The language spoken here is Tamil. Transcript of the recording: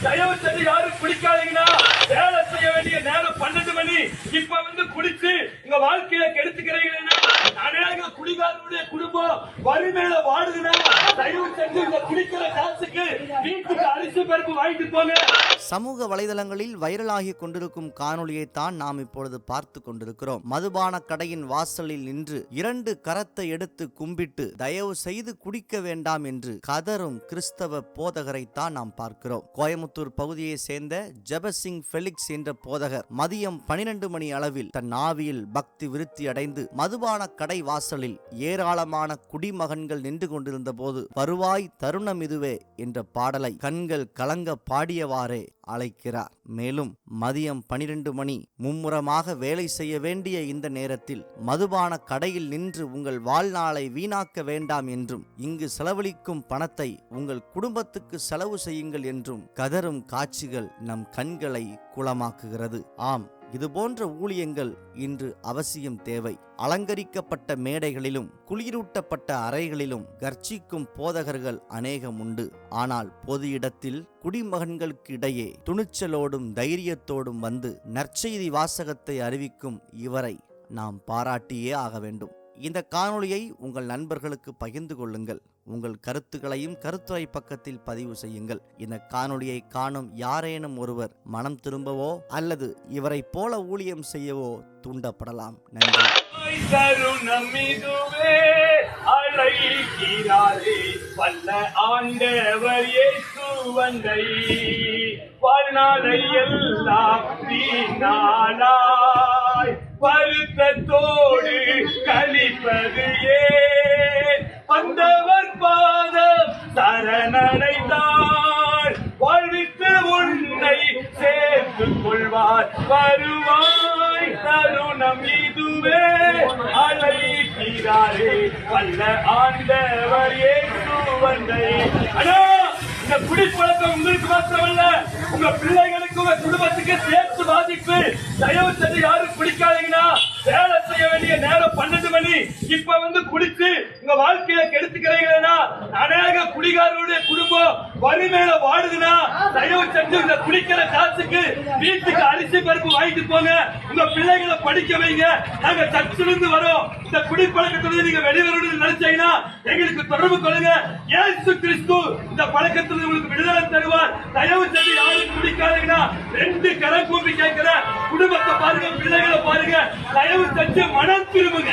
தயவு செஞ்சு யாரும் குடிக்காதீங்கன்னா. வேலை செய்ய வேண்டிய நேரம் 12 மணி. இப்ப வந்து குடிச்சு உங்க வாழ்க்கையில கெடுத்துக்கிறீங்கன்னா அநேக குடிகாரனுடைய குடும்பம் வறுமையில வாடுதுன்னா தயவு செஞ்சு இந்த குடிக்கிற காசுக்கு வீட்டுக்கு அரிசி பருப்பு வாங்கிட்டு போங்க. சமூக வலைதளங்களில் வைரலாகி கொண்டிருக்கும் காணொளியை தான் நாம் இப்பொழுது பார்த்து கொண்டிருக்கிறோம். மதுபான கடையின் வாசலில் நின்று 2 கரத்தை எடுத்து கும்பிட்டு தயவு செய்து குடிக்க வேண்டாம் என்று கதரும் கிறிஸ்தவ போதகரை தான் நாம் பார்க்கிறோம். கோயமுத்தூர் பகுதியை சேர்ந்த ஜெபசிங் ஃபெலிக்ஸ் என்ற போதகர் மதியம் 12 மணி அளவில் தன் ஆவியில் பக்தி விருத்தி அடைந்து மதுபான கடை வாசலில் ஏராளமான குடிமகன்கள் நின்று கொண்டிருந்த போது வருவாய் தருணம் இதுவே என்ற பாடலை கண்கள் கலங்க பாடியவாறே அழைக்கிறார். மேலும் மதியம் 12 மணி மும்முரமாக வேலை செய்ய வேண்டிய இந்த நேரத்தில் மதுபான கடையில் நின்று உங்கள் வாழ்நாளை வீணாக்க வேண்டாம் என்றும் இங்கு செலவழிக்கும் பணத்தை உங்கள் குடும்பத்துக்கு செலவு செய்யுங்கள் என்றும் கதரும் காட்சிகள் நம் கண்களை குளமாக்குகிறது. ஆம், இதுபோன்ற ஊழியங்கள் இன்று அவசியம் தேவை. அலங்கரிக்கப்பட்ட மேடைகளிலும் குளிரூட்டப்பட்ட அறைகளிலும் கர்ச்சிக்கும் போதகர்கள் அநேகம் உண்டு. ஆனால் பொது இடத்தில் குடிமகன்களுக்கு இடையே துணிச்சலோடும் தைரியத்தோடும் வந்து நற்செய்தி வாசகத்தை அறிவிக்கும் இவரை நாம் பாராட்டியே ஆக வேண்டும். இந்த காணொளியை உங்கள் நண்பர்களுக்கு பகிர்ந்து கொள்ளுங்கள். உங்கள் கருத்துக்களையும் கருத்துரை பக்கத்தில் பதிவு செய்யுங்கள். இந்த காணொளியை காணும் யாரேனும் ஒருவர் மனம் திரும்பவோ அல்லது இவரை போல ஊழியம் செய்யவோ தூண்டப்படலாம். நன்றி. தருணம் இதுவே அழைக்கிறாரே வல்ல ஆண்டவர் இயேசு வந்தை வாழ்நாளை எல்லாம் வீணானாய் வருத்தத்தோடு கழிப்பது ஏன் வந்தவர் பாதம் சரணடைந்தார் வாழ்வித்து உன்னை சேர்த்து கொள்வார் வருவாய் தருணம் இதுவே அழைக்கிறாரே வல்ல ஆண்டவர் இயேசு வந்தை. இந்த குடிப்பழக்கம் உங்களுக்கு மாத்திரமல்ல, உங்க பிள்ளைகளுக்கு உங்க குடும்பத்துக்கு சேர்த்து பாதிப்பு. தயவு செஞ்சு யாரும் குடிக்காதீங்கன்னா. வேலை செய்ய வேண்டிய நேரம் 12 மணி. இப்ப வந்து குடிச்சு உங்க வாழ்க்கையில கெடுத்துக்கிறீங்கன்னா அநேக குடிகாரனுடைய குடும்பம் வறுமையில வாடுதுன்னா தயவு செஞ்சு இந்த குடிக்கிற காசுக்கு வீட்டுக்கு அரிசி பருப்பு வாங்கிட்டு போங்க. உங்க பிள்ளைகளை படிக்க வைங்க. நாங்க சர்ச்சிலிருந்து வரோம். இந்த குடிப்பழக்கத்திலிருந்து நீங்க வெளிவரணும்னு நினைச்சீங்கன்னா எங்களுக்கு தொடர்பு கொள்ளுங்க. இயேசு கிறிஸ்து இந்த பழக்கத்தில் உங்களுக்கு விடுதலை தருவார். தயவு செஞ்சு யாரும் குடிக்காதீங்கன்னா. 2 கரம் கூப்பி கேட்கிற குடும்பத்தை பாருங்க, பிள்ளைகளை பாருங்க. தயவு செஞ்சு மனம் திரும்புங்க.